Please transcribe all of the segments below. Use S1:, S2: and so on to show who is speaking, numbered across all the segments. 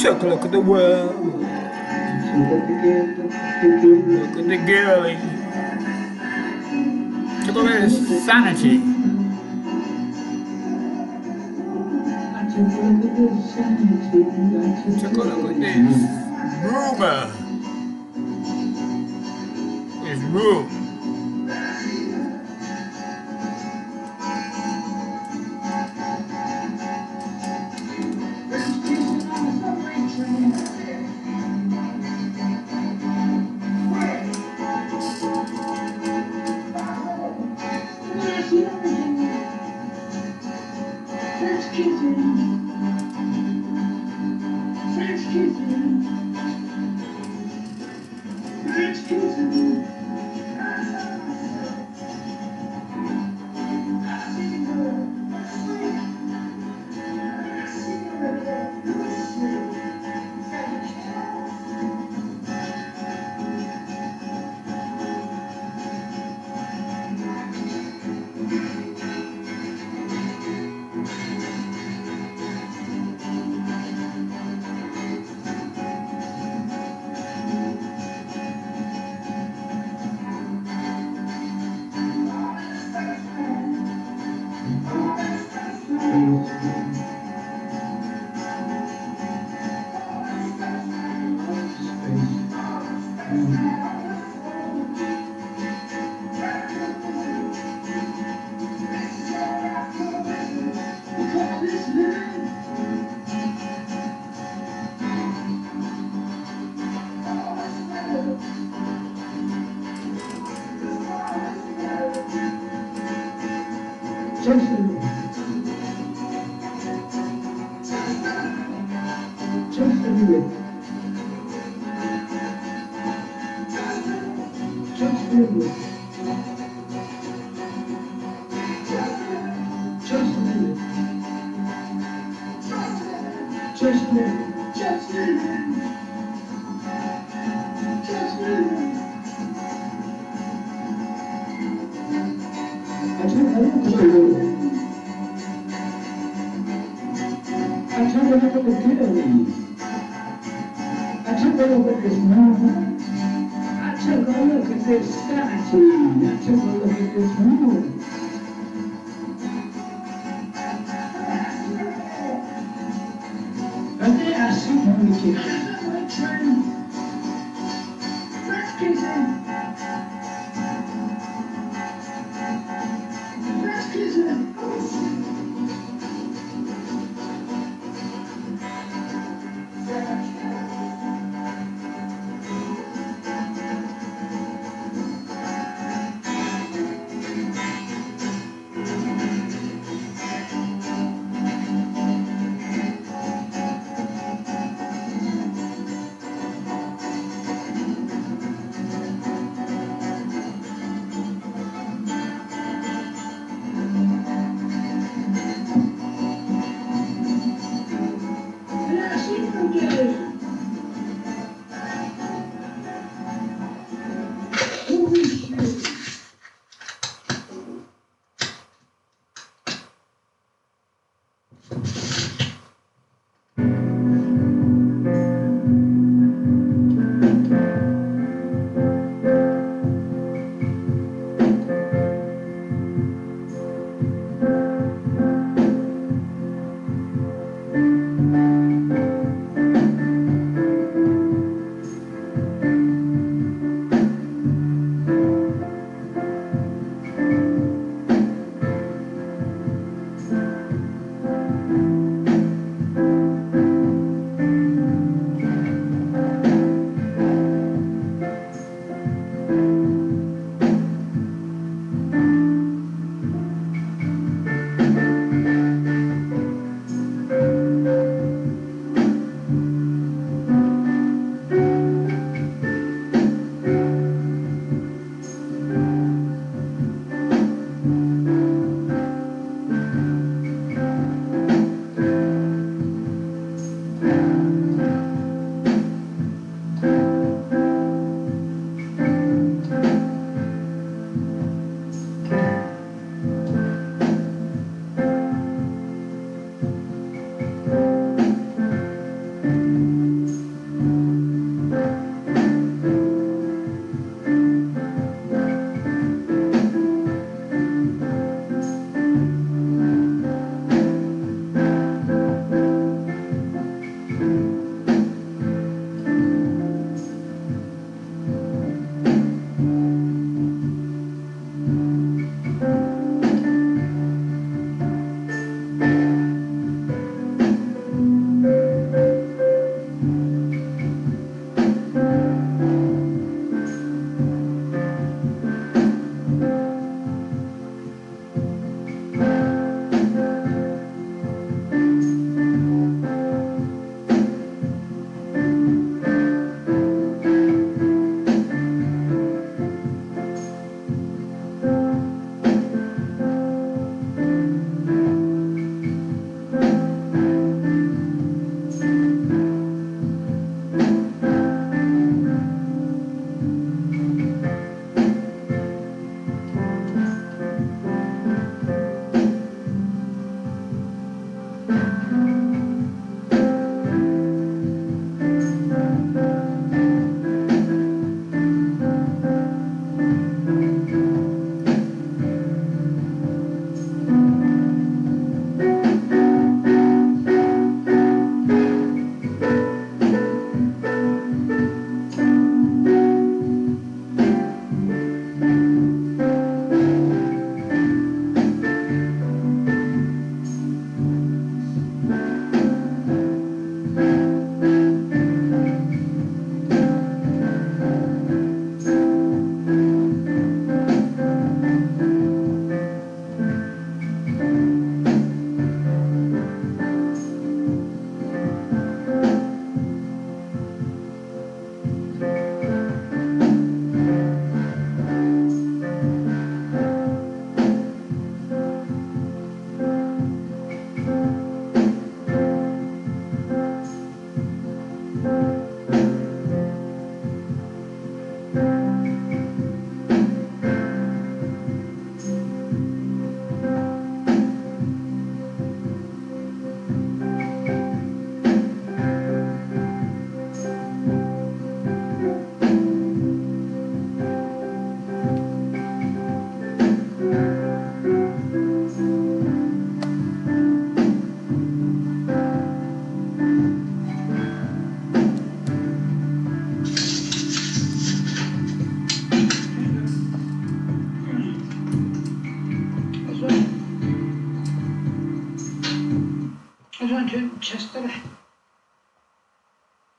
S1: Take a look at the world. Look at the girlie. Take a look at his sanity. Take a look at this rumor. This room.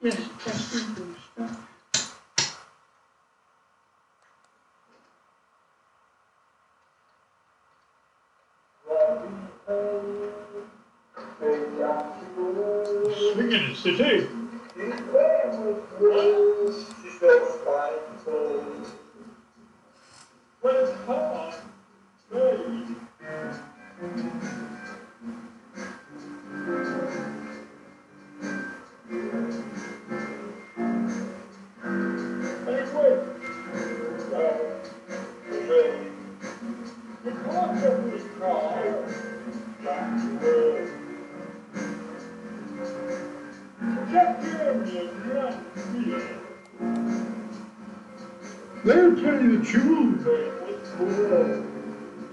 S1: Yes, testing good stuff. Swinging in the city. Well, it's hard. Hey. They'll tell you the truth.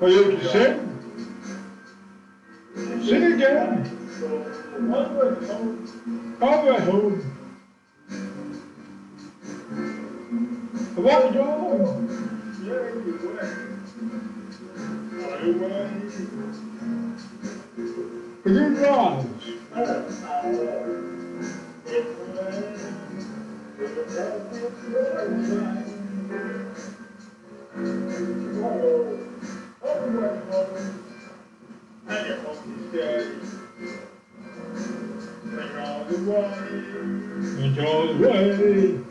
S1: Are you to sing? Sing again. I'll be home. About the dog. The good rise. Enjoy the way.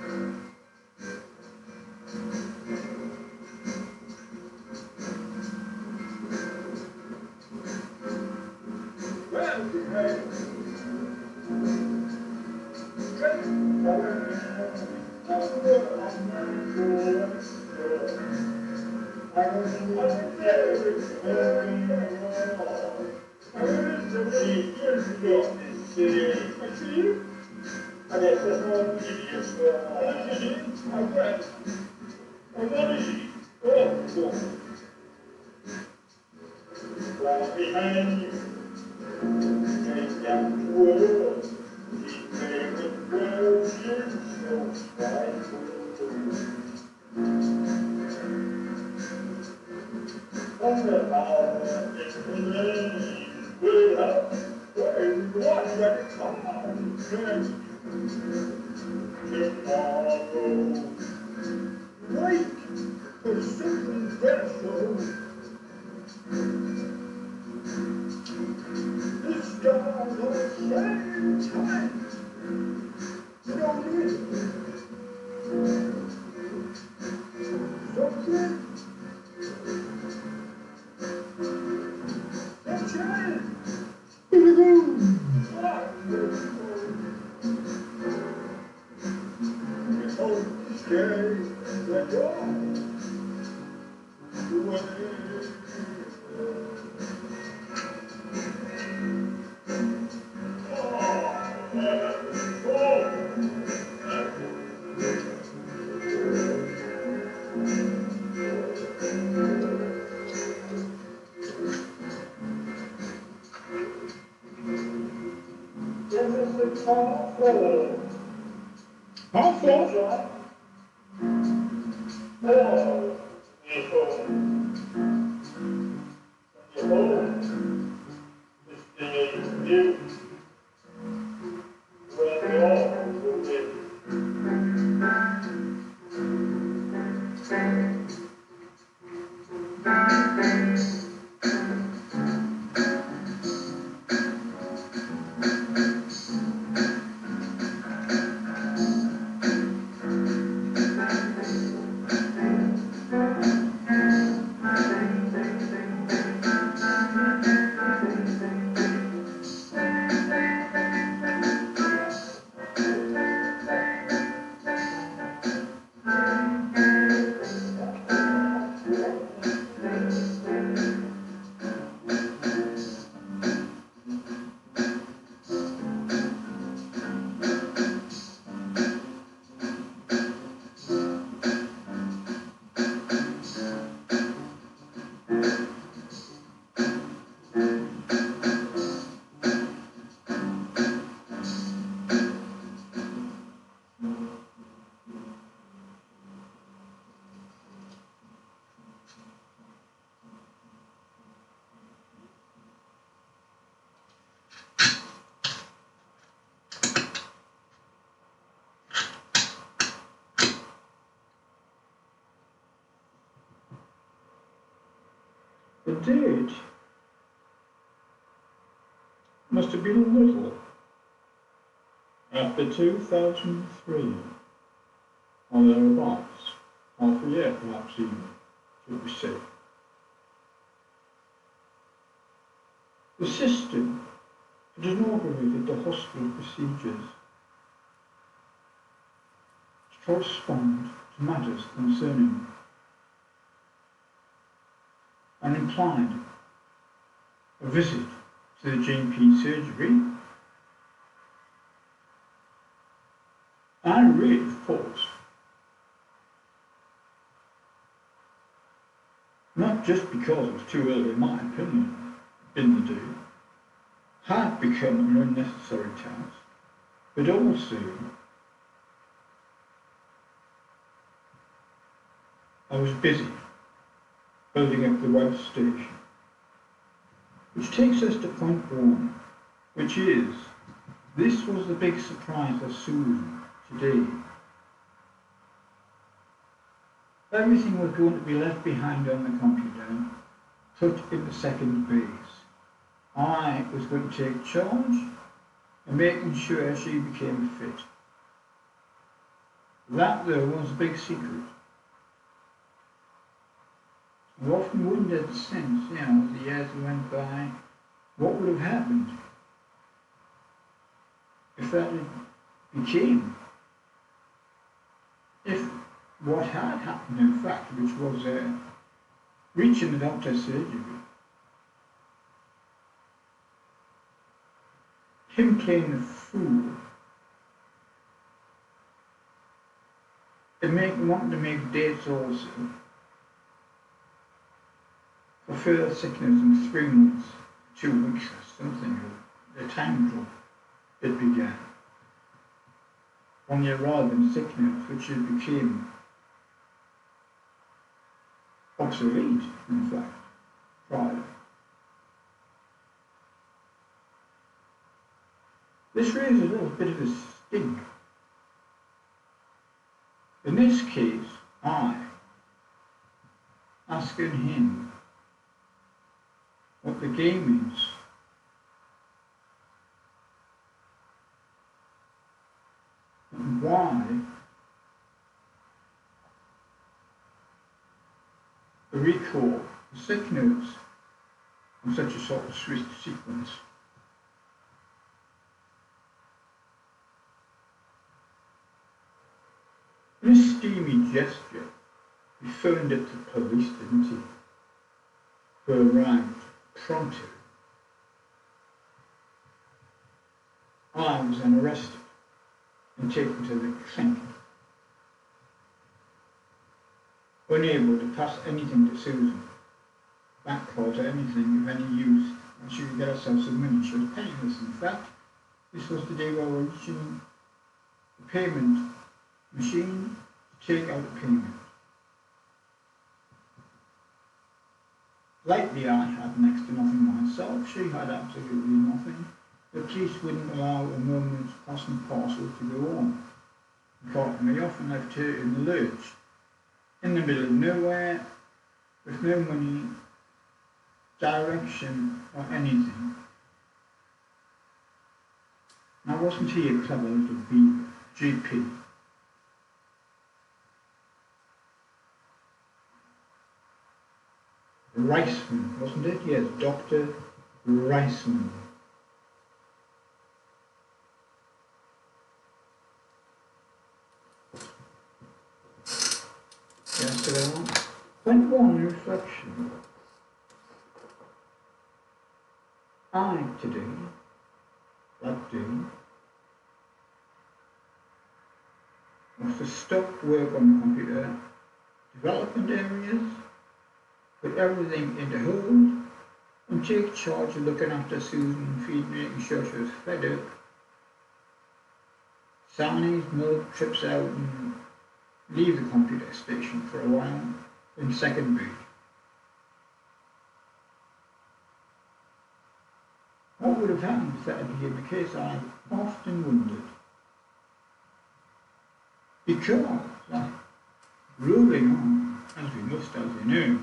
S2: The date must have been a little after 2003, or thereabouts, half a year perhaps even, should we say. The system had inaugurated the hospital procedures to correspond to matters concerning and implied a visit to the GP surgery. I really thought, not just because it was too early in my opinion, in the day, had become an unnecessary task, but also I was busy building up the web station. Which takes us to point one, which is, this was the big surprise for Susan today. Everything was going to be left behind on the computer, put into second base. I was going to take charge and making sure she became fit. That though was a big secret. I've often wondered since, as the years went by, what would have happened if that became, if what had happened in fact, which was reaching the doctor's surgery, him playing the fool, and wanting to make dates also, for further sickness in 3 months, 2 weeks or something, the time drop it began. On the arrival in sickness, which it became obsolete, in fact, prior. This raises a little bit of a stink. In this case, I, asking him what the game is, and why the recall, the sick notes, in such a sort of swift sequence. In a steamy gesture, he phoned up the police, didn't he? Who arrived pronto. I was then arrested and taken to the clinic, unable to pass anything to Susan, bank cards or anything of any use, and she could get herself some money. She was penniless, in fact. This was the day where we were reaching the payment machine to take out a payment. Likely I had next to nothing myself. She had absolutely nothing. The police wouldn't allow a moment's passing parcel to go on. They caught me off and left her in the lurch, in the middle of nowhere, with no money, direction or anything. Now wasn't he a clever little beaver, GP? Reisman, wasn't it? Yes, Dr. Reisman. Yes, there are. Point one, reflection. I today, that day, was to stop work on the computer, development areas, put everything into hold, and take charge of looking after Susan, feeding, making sure she was fed up, Sarnies, milk, trips out, and leave the computer station for a while in second boot. What would have happened if that had been the case? I've often wondered. Because, ruling on, as we must, as you know,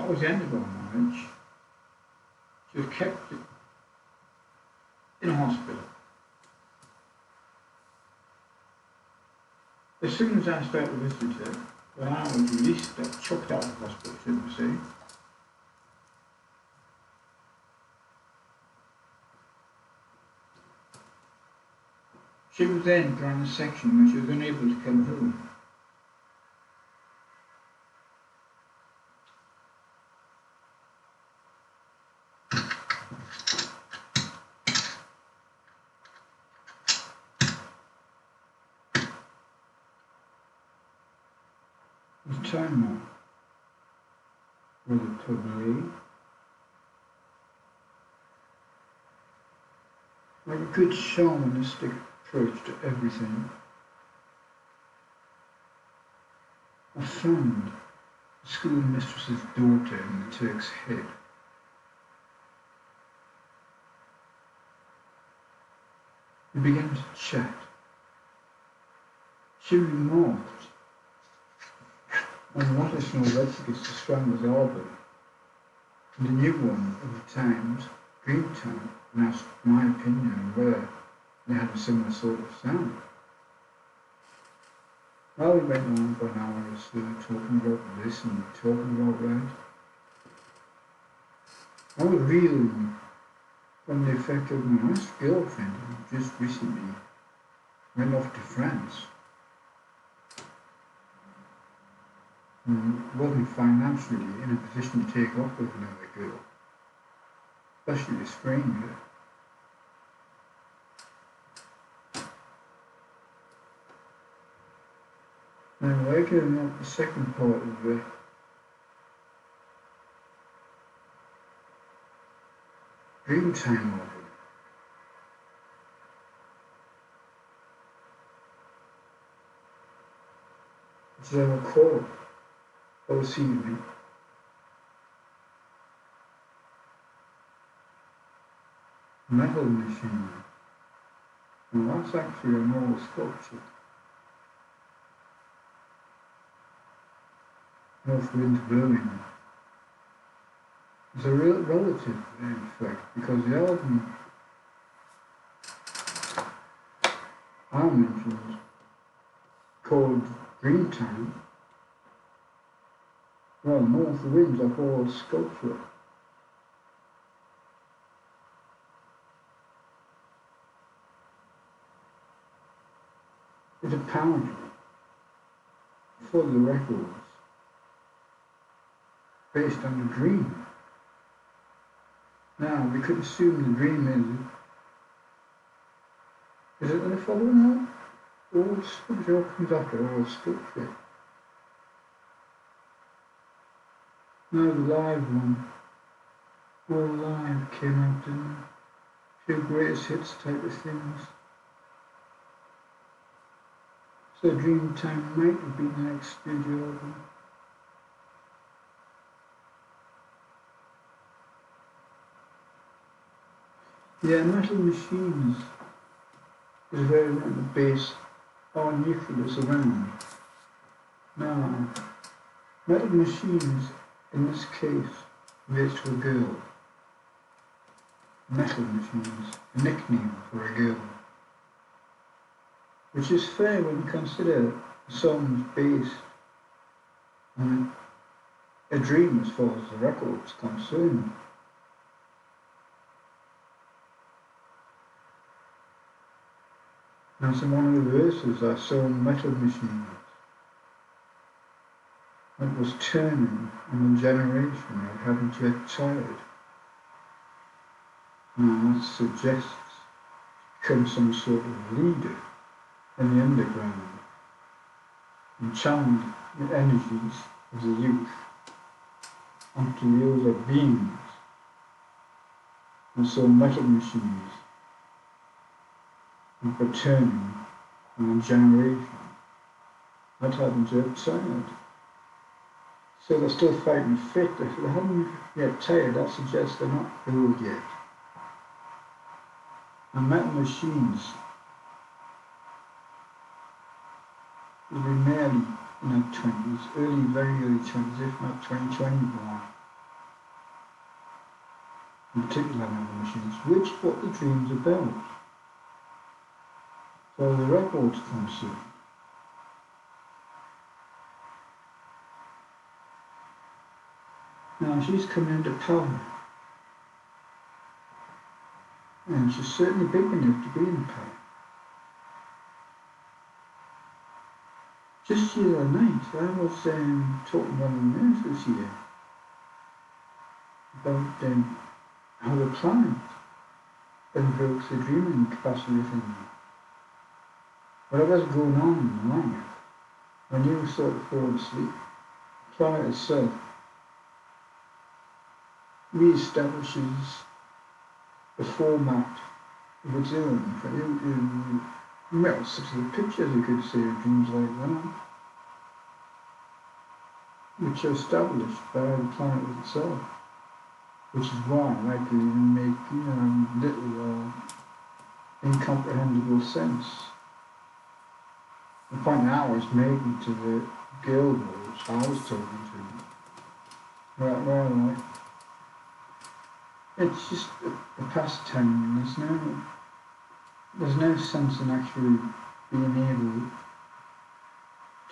S2: that was the end of our marriage. She was kept in a hospital. As soon as I started to visit her, when I was released, I chucked out of the hospital, should we say. She was then put on a section where she was unable to come home. The time was probably like a good shamanistic approach to everything. I found the schoolmistress's daughter in the Turk's Head. We began to chat. She remarked on what is known Lexius described as Auburn, and a new one of the Times, Greentown, and asked my opinion on whether they had a similar sort of sound. Well, we went on for an hour or so, talking about this and talking about that. I was reeling from the effect of my last girlfriend who just recently went off to France. And wasn't financially in a position to take off with another girl, especially a stranger. Now, working out the second part of the Dreamtime model, which I will call this evening, metal machine. Well, that's actually an old sculpture. North Wind Birmingham. It's a real relative, in fact, because the album I mentioned, called Dreamtime, well, North Winds are all sculpture. It's apparently for the records based on a dream. Now, we could assume the dream is it the following one? All sculpture comes after all sculpture. Now the live one, all live came out in a few greatest hits type of things. So Dreamtime might have been the next studio album. Yeah, Metal Machines is very much based on nucleus around. Now, Metal Machines, in this case, relates to a girl. Metal Machines, a nickname for a girl. Which is fair when you consider the song's based on a dream as far as the record is concerned. Now, in one of the verses, I saw metal machines that was turning on a generation that hadn't yet tired. Now, that suggests become some sort of leader in the underground and channel the energies of the youth onto the older beings. And so metal machines were turning on a generation that hadn't yet tired. So they're still fighting fit. If they haven't yet tired, that suggests they're not old yet. And metal machines will be merely in their 20s, very early 20s, if not 2021. in particular machines, which is what the dream's about. So the record's concerned. Now she's come into power, and she's certainly big enough to be in power. Just the other night, I was talking to one of the nurses here about how the planet invokes the dreaming capacity within you. Whatever's going on in life, when you sort of fall asleep, the planet itself re-establishes the format of its own for you to, well, such as the pictures you could see of dreams like that, which are established by the planet itself, which is why I can even make, little or incomprehensible sense. The point I was making to the girl which I was talking to, well, it's just a pastime. There's no sense in actually being able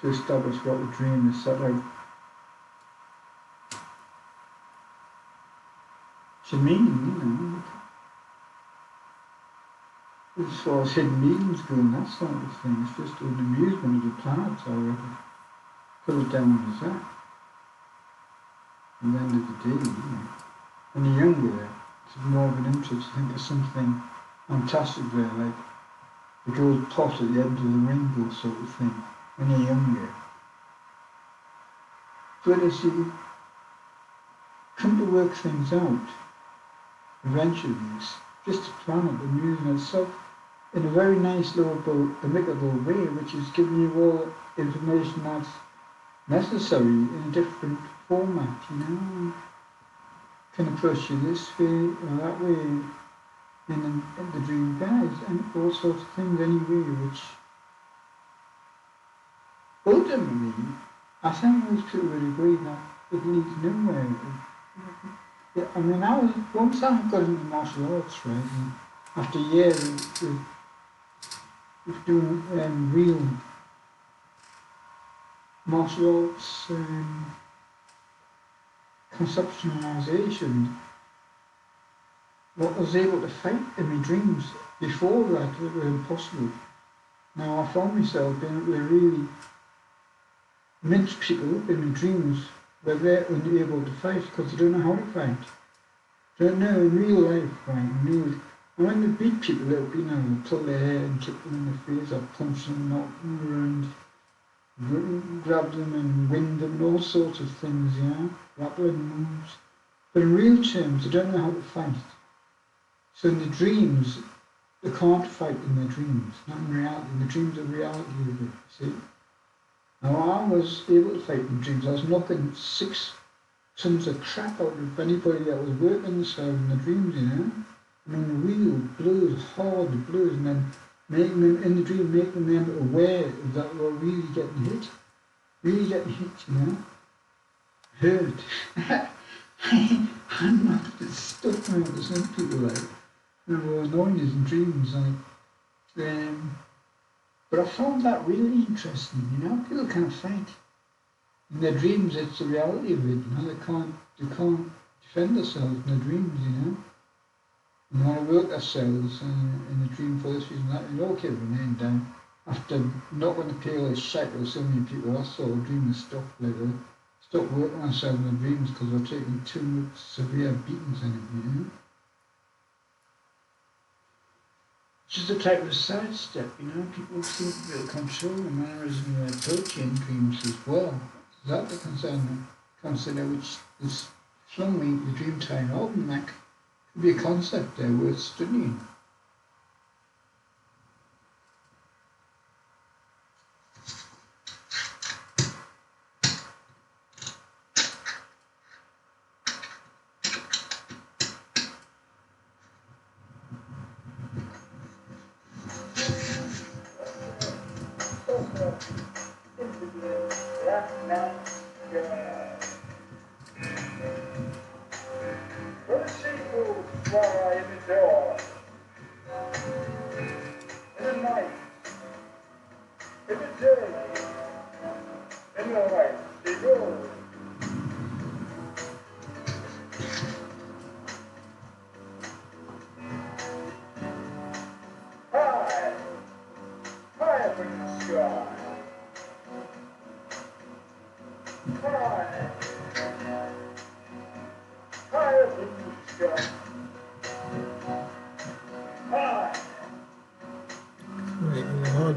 S2: to establish what the dream is set out to mean, as far as hidden meanings go and that sort of thing. It's just an amusement of the planet, I would put it down as that. At the end of the day, when you're younger, it's more of an interest to think of something fantastic there, like the gold pot at the end of the rainbow sort of thing, when you're younger. But as you come to work things out, eventually it's just a planet amusing itself in a very nice, lovable, amicable way, which is giving you all information that's necessary in a different format, Can approach you this way or that way in the dream guides, and all sorts of things anyway, which ultimately, I think most people would agree that it leads nowhere. Yeah, I mean, once I got into martial arts, right, and after years of doing real martial arts conceptualization, what I was able to fight in my dreams before that were impossible. Now I found myself being able to really mince people up in my dreams where they're unable to fight because they don't know how to fight. They don't know in real life, right? And when they beat people up, pull their hair and kick them in the face or punch them, knock them around, grab them and wind them, all sorts of things, rattling moves. But in real terms, they don't know how to fight. So in the dreams, they can't fight in their dreams, not in reality. In the dreams are reality of it, see? Now I was able to fight in dreams. I was knocking 6 tons of crap out of anybody that was working themselves in the dreams, I mean, the real blows, hard blows, and then making them in the dream, making them aware that they were really getting hit. Really getting hit, Hurt. I'm not stuff out to some people like, annoying us in dreams, but I found that really interesting, people can't fight. In their dreams, it's the reality of it, they can't defend themselves in their dreams, And they want to work themselves in a dream for this reason, that, okay, remain down. After not going to pay a shite with so many people, I sort of dream of stuff like that. Stop working myself in the dreams because they're taking too much severe beatings in it, Which is a type of sidestep, people seem to be able to control the mannerism of their approach in dreams as well. Is that the consider which is flung me into the Dreamtime album, that could be a concept there worth studying.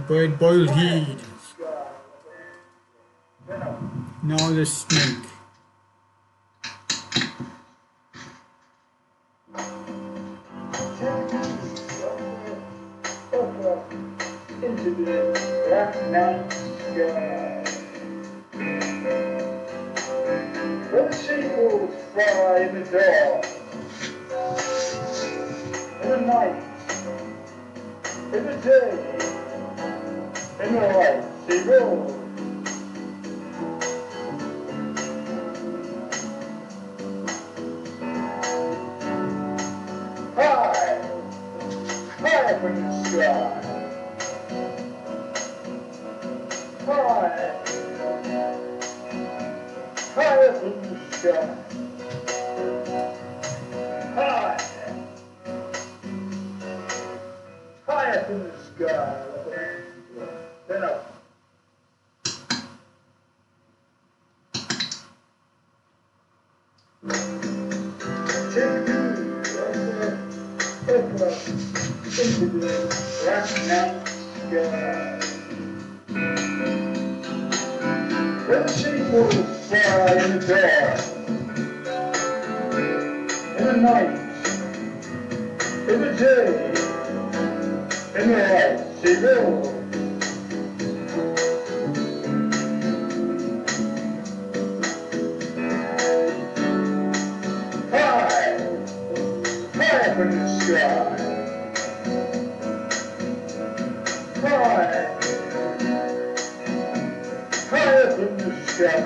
S3: boiled heat. Now the snake.
S1: Into the black night sky. When the seagulls fly in the dark, in the night, in the day, in the light, seagulls. High, high up in the sky. High, high up in the sky. High, high up in the sky. Then up. Take me up into the black night sky. When the seagulls fly in the dark, in the night, in the day, in the light, seagulls. High, high up in the sky. High, high up in the sky.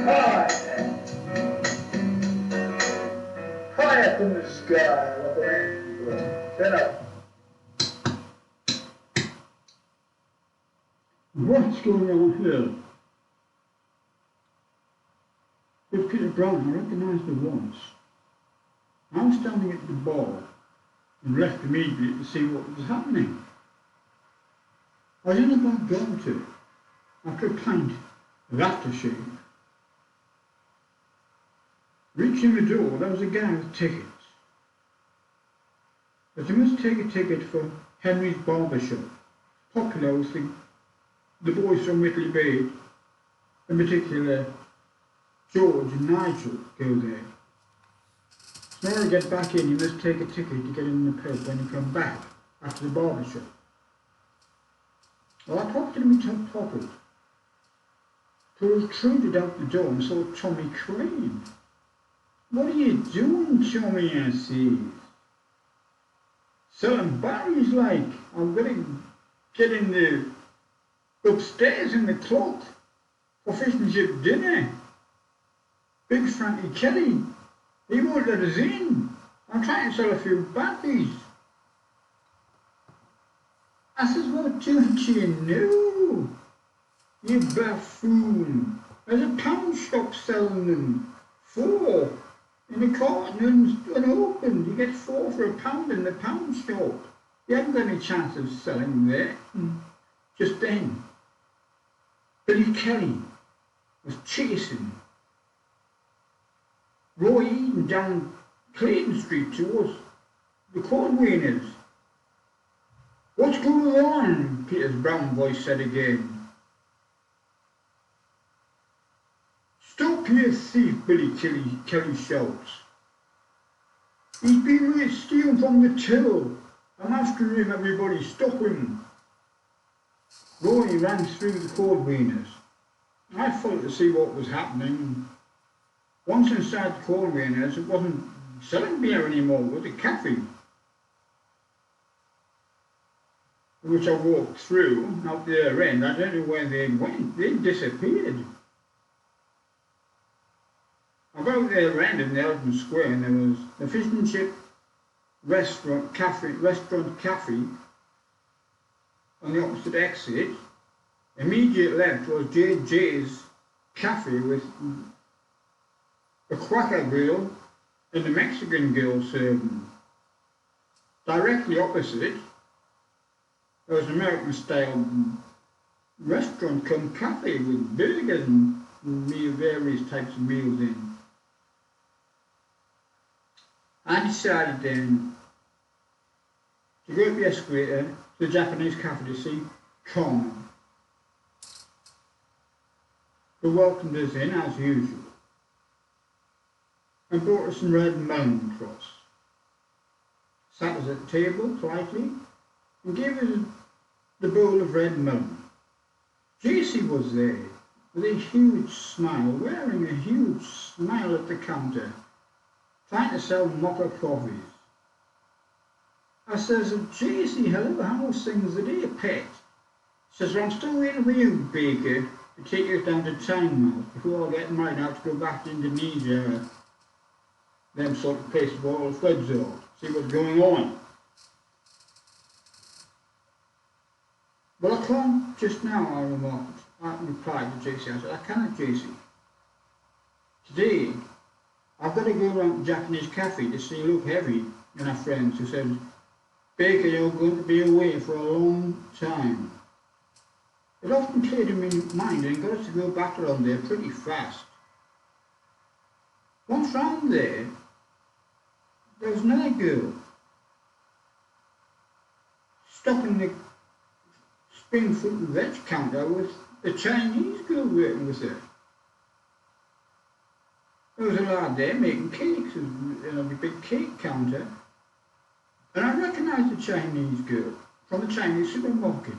S1: High, high up in the sky. Then up. What's going on here? With Peter Brown, I recognised her once. I was standing at the bar and left immediately to see what was happening. I was in a bar dormitory after a pint of aftershave. Reaching the door, there was a guy with tickets. But you must take a ticket for Henry's Barber Shop. Popular with the boys from Whitley Bay, in particular George and Nigel, go there. In order to get back in, you must take a ticket to get in the pub when you come back after the barber shop. Well, I popped it in my top pocket. So I intruded out the door and saw Tommy Crane. What are you doing, Tommy? I says. Selling berries like. I'm going to get in the upstairs in the club for fish and chip dinner. Big Frankie Kelly, he won't let us in. I'm trying to sell a few batteries. I says, what don't you know? You buffoon. There's a pound shop selling them. 4 in a carton unopened. You get 4 for £1 in the pound shop. You haven't got any chance of selling there. Just then, Billy Kelly was chasing Roy Eden down Clayton Street towards the Cordwainers. What's going on? Peter's brown voice said again. Stop, you thief, Billy Kelly shouts. He's been with stealing from the till. I'm after him, everybody, stop him. Roy ran through the Cordwainers. I followed to see what was happening. Once inside the Cordwainers, it wasn't selling beer anymore, it was a cafe. Which I walked through, out the other end. I don't know where they went. They disappeared. I got out the other end in the Eldon Square, and there was a fish and chip restaurant cafe on the opposite exit. Immediate left was JJ's cafe with a Quaker grill and a Mexican girl serving. Directly opposite, there was an American-style restaurant come cafe with burgers and various types of meals in. I decided then to go up the escalator to the Japanese cafe to see Carmen, who welcomed us in as usual and brought us some red melon across, sat us at the table politely and gave us the bowl of red melon. JC was there with a huge smile, wearing a huge smile at the counter, trying to sell mocha coffees. I says, JC, hello, how's things today, pet? Says, well, I'm still waiting for you, Baker, to take us down to Tynemouth before I get married out to go back to Indonesia, them sort of places where all the floods are, see what's going on. Well, I can't just now, I replied to JC. I said, I can't, JC. Today, I've got to go around the Japanese cafe to see Luke Heavy and our friends who said, Baker, you're going to be away for a long time. It often cleared in my mind and got us to go back around there pretty fast. Once round there was another girl stopping the spring fruit and veg counter with a Chinese girl working with her. There was a lad there making cakes in a big cake counter, and I recognised the Chinese girl from the Chinese supermarket.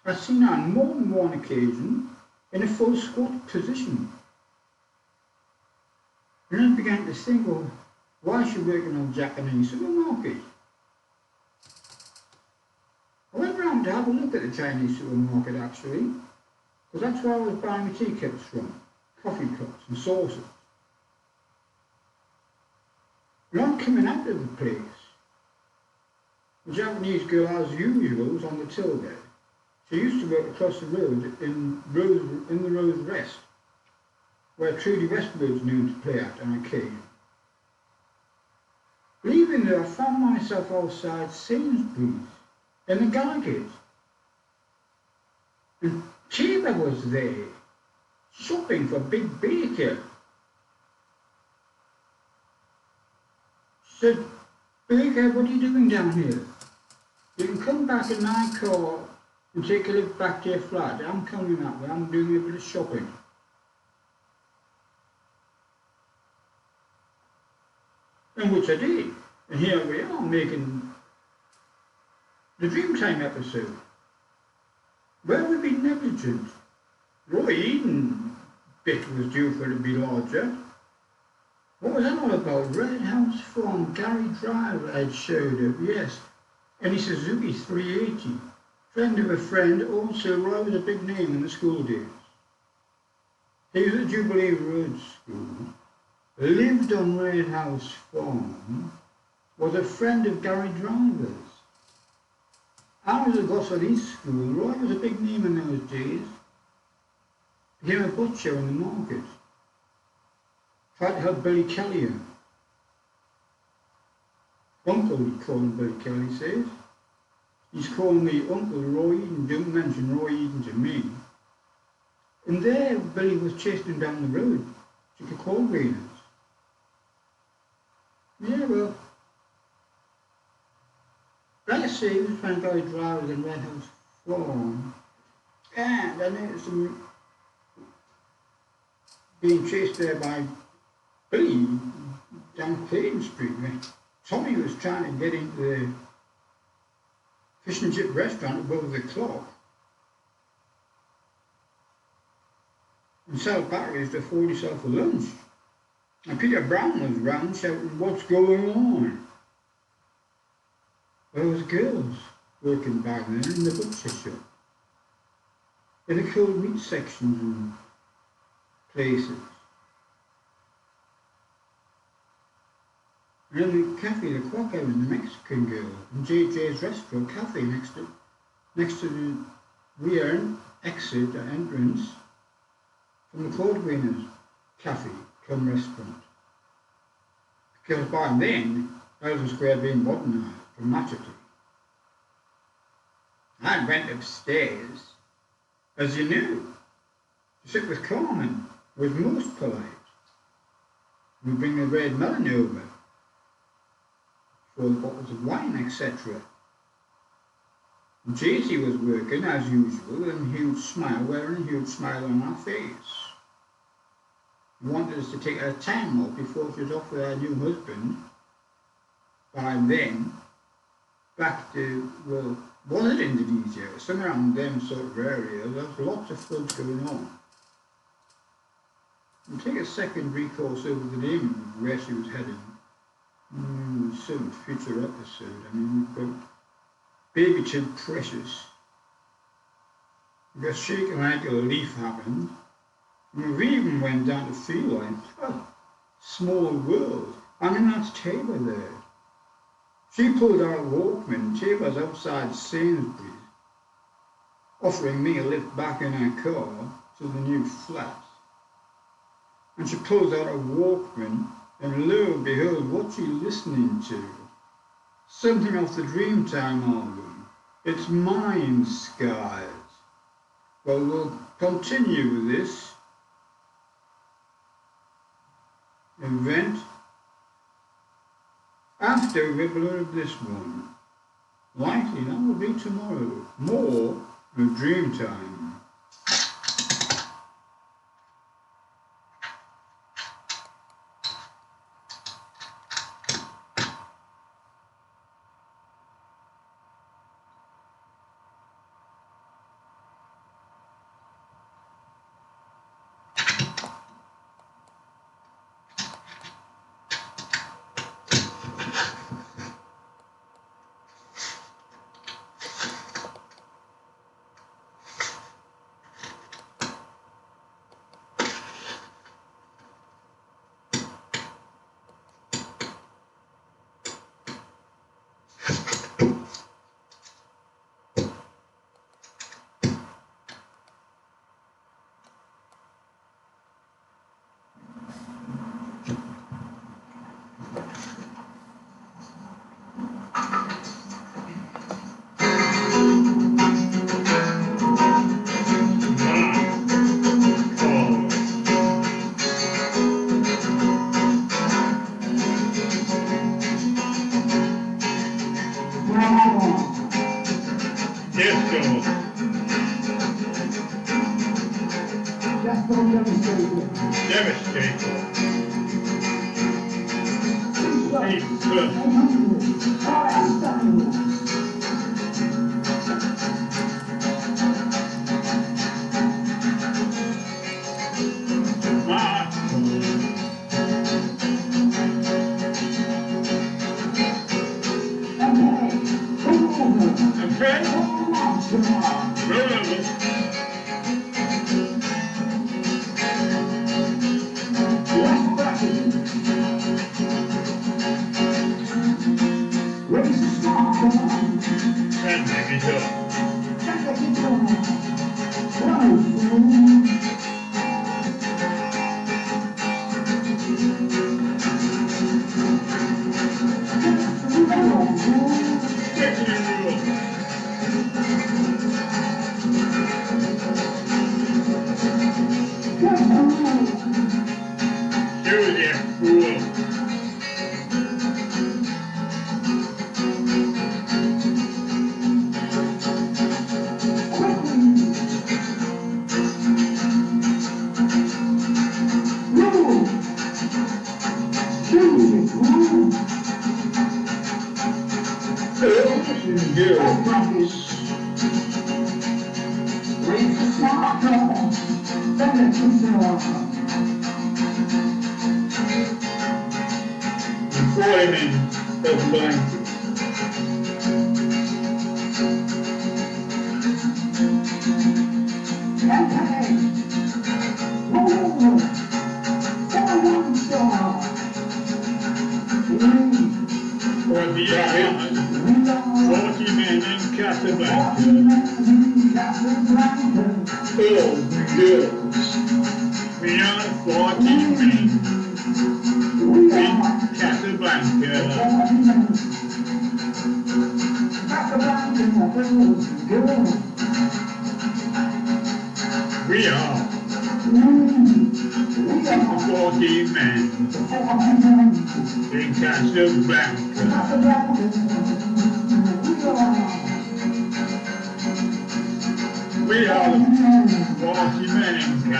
S1: I'd seen her on more than one occasion in a full squat position. And then I began to think, well, why is she working in a Japanese supermarket? I went round to have a look at the Chinese supermarket actually, because that's where I was buying my teacups from, coffee cups and saucers. And on coming out of the place, the Japanese girl, as usual, was on the till there. She used to work across the road in the Rose Rest, where Trudy Westwood's known to play at on occasion. Leaving there, I found myself outside Sainsbury's in the Gallagher's. And Chiba was there, shopping for Big Baker. She said, Baker, what are you doing down here? You can come back in my car and take a lift back to your flat. I'm coming that way, I'm doing a bit of shopping. And which I did. And here we are making the Dreamtime episode. Where we've been negligent. Roy Eden bit was due for it to be larger. What was that all about? Red House Farm, Gary Driver had showed up, yes. And his Suzuki 380. Friend of a friend, also Roy was a big name in the school days. He was at Jubilee Road School, lived on Red House Farm, was a friend of Gary Driver's. I was a Gosford East School. Roy was a big name in those days. Became a butcher in the market. Tried to help Billy Kelly out. Uncle, he called him Billy Kelly, says. He's calling me Uncle Roy Eden, don't mention Roy Eden to me. And there Billy was chasing him down the road to the coal graders. Yeah, well, like I say, he was trying to go drivers in Red House Farm. And I noticed him being chased there by Billy down Clayton Street. Tommy was trying to get into the fish and chip restaurant above the clock and sell batteries to afford himself a lunch. And Peter Brown was round shouting, what's going on? There was girls working back then in the butcher shop, in the cold meat sections and places. And in the cafe, the Quack House, the Mexican girl, and JJ's restaurant cafe next to the rear exit or entrance from the Cordwainers Cafe cum restaurant. Because by then, Elgin Square had been modernised dramatically. I went upstairs, as you knew, to sit with Carmen, was most polite. We bring the red melon over, for the bottles of wine, etc. Jessie was working as usual, and he would smile, wearing a huge smile on her face. He wanted us to take her time off before she was off with her new husband. By then, back to, well, was it Indonesia? Somewhere around them sort of areas, there was lots of floods going on. We'll take a second recourse over the name of where she was heading. Some future episode. I mean, we've got Baby Chin Precious. We got shaken like a leaf happened. And we even went down to Feline. Oh, small world. I mean, that's Tabor there. She pulled out a Walkman. Tabor's outside Sainsbury's, offering me a lift back in her car to the new flat. And she pulls out a Walkman, and lo and behold, what's she listening to? Something off the Dreamtime album. It's Mind Skies. Well, we'll continue with this event after we've uploaded this one. Likely that will be tomorrow. More of Dreamtime.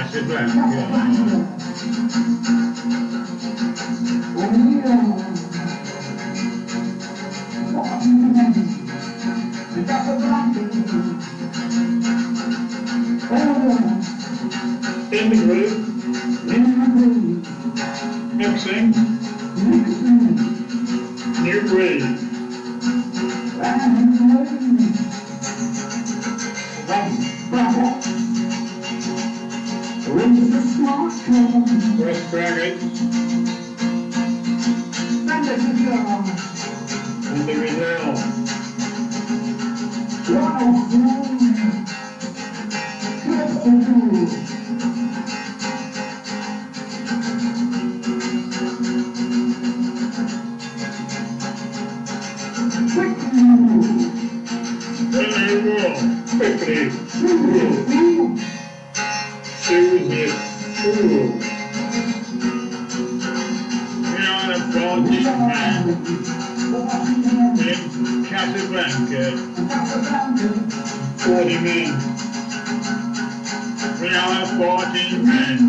S1: Casablanca. In the group, mixing, new breed. West Braggett, and the Rizal. Quickly, Susie, we are a bonding man in Casablanca, 40 men. We are 14 men,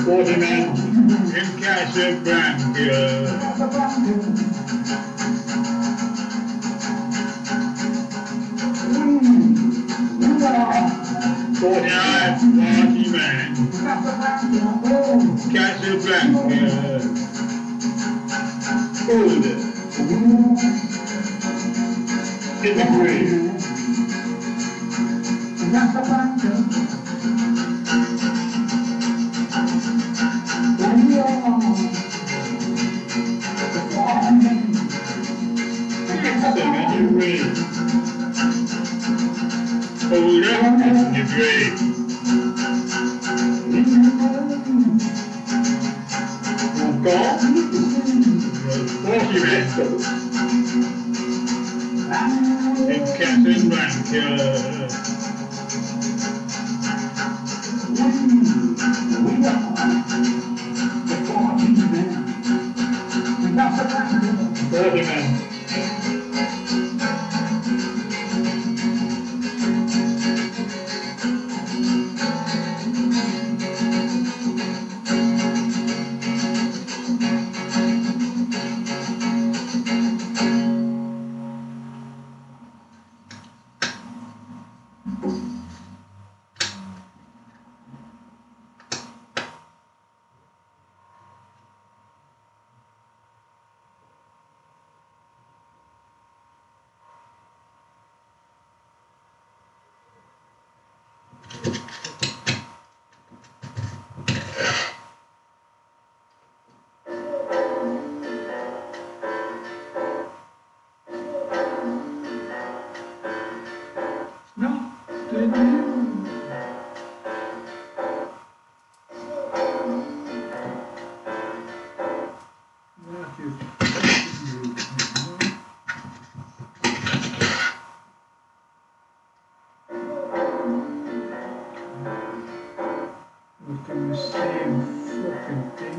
S1: 40 men in Casablanca. 49 40 men, Casablanca, food, in the grave. In the grave. Hold up in the grave. Encore, 40 men in Casablanca. 40 men.
S2: No, did you? That is look at the same fucking thing.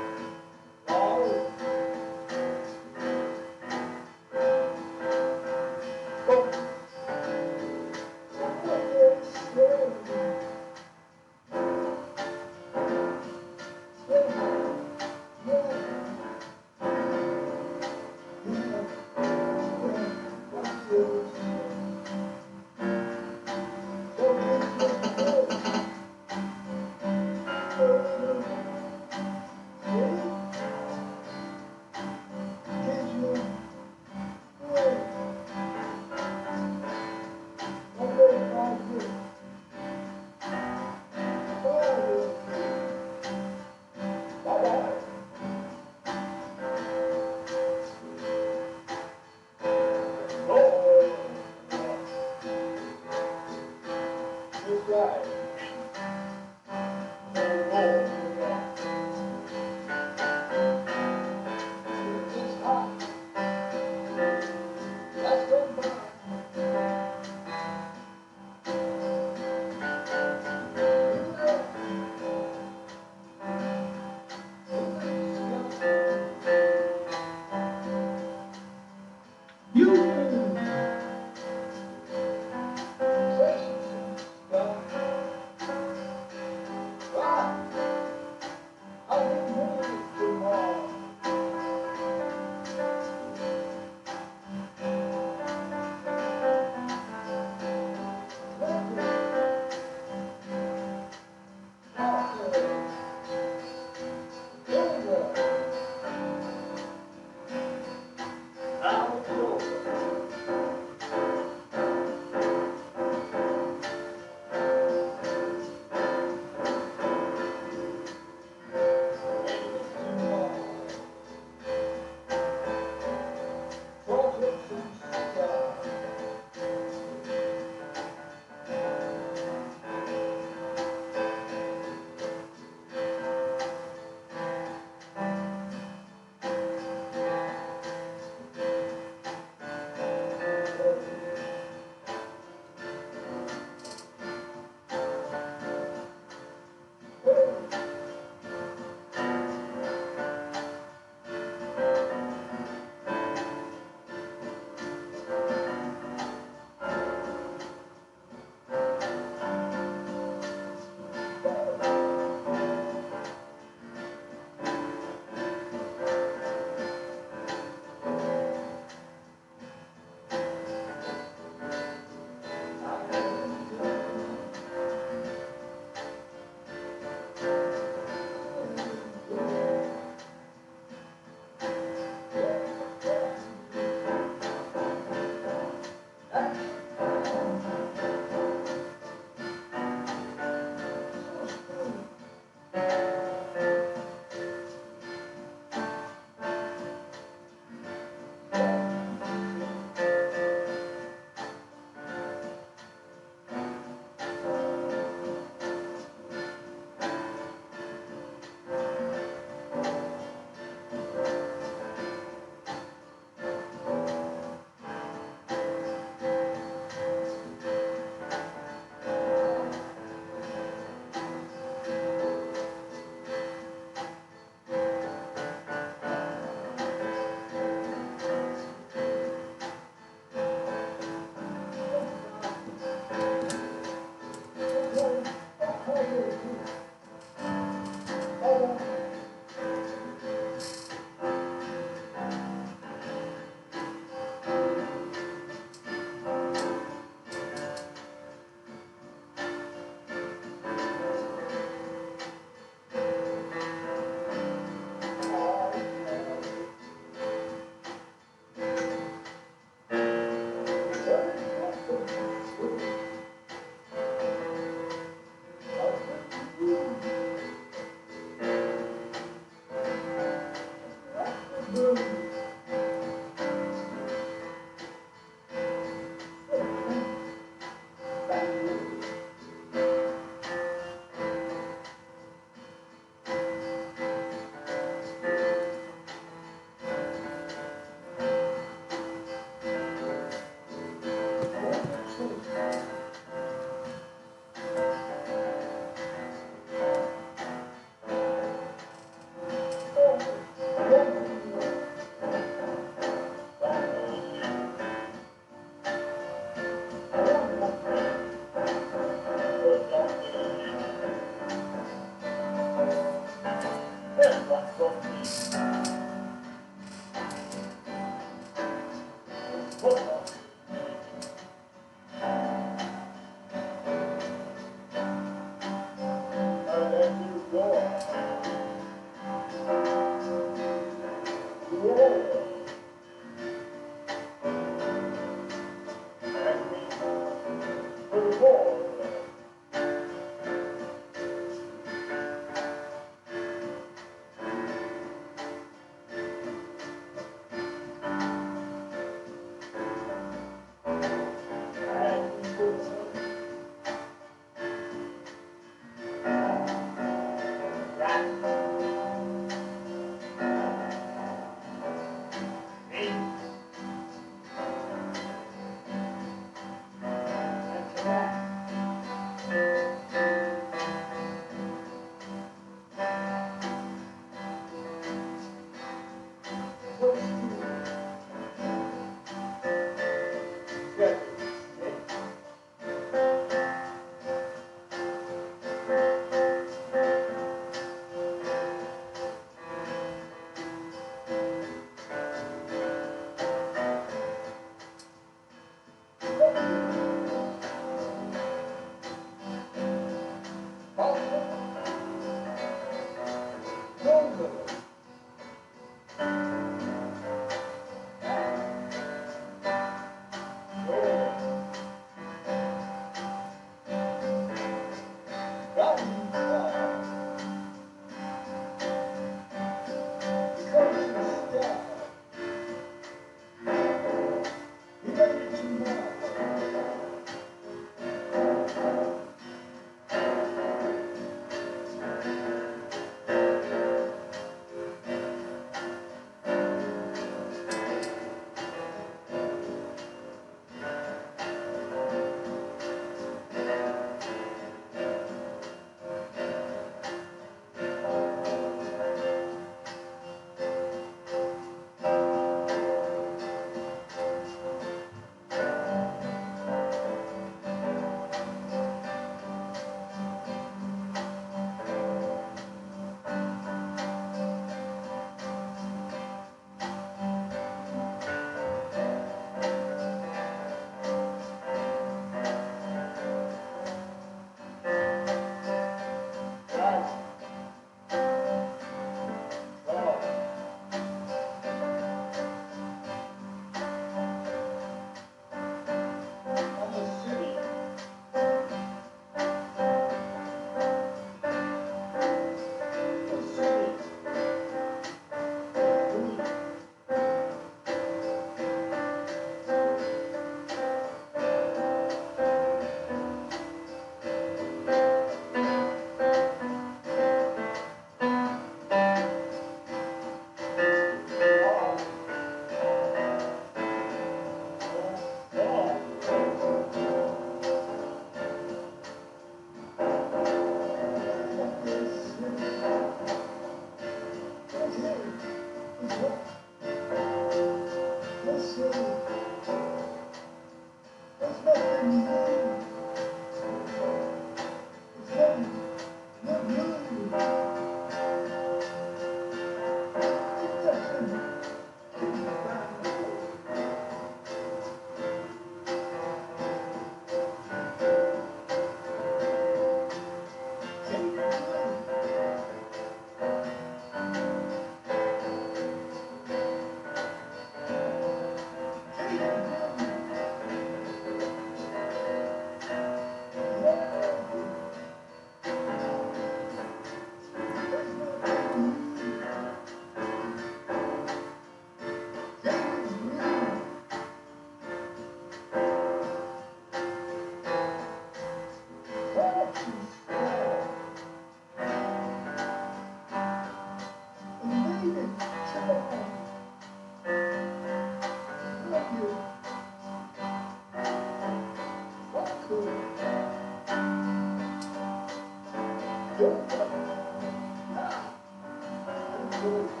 S4: Don't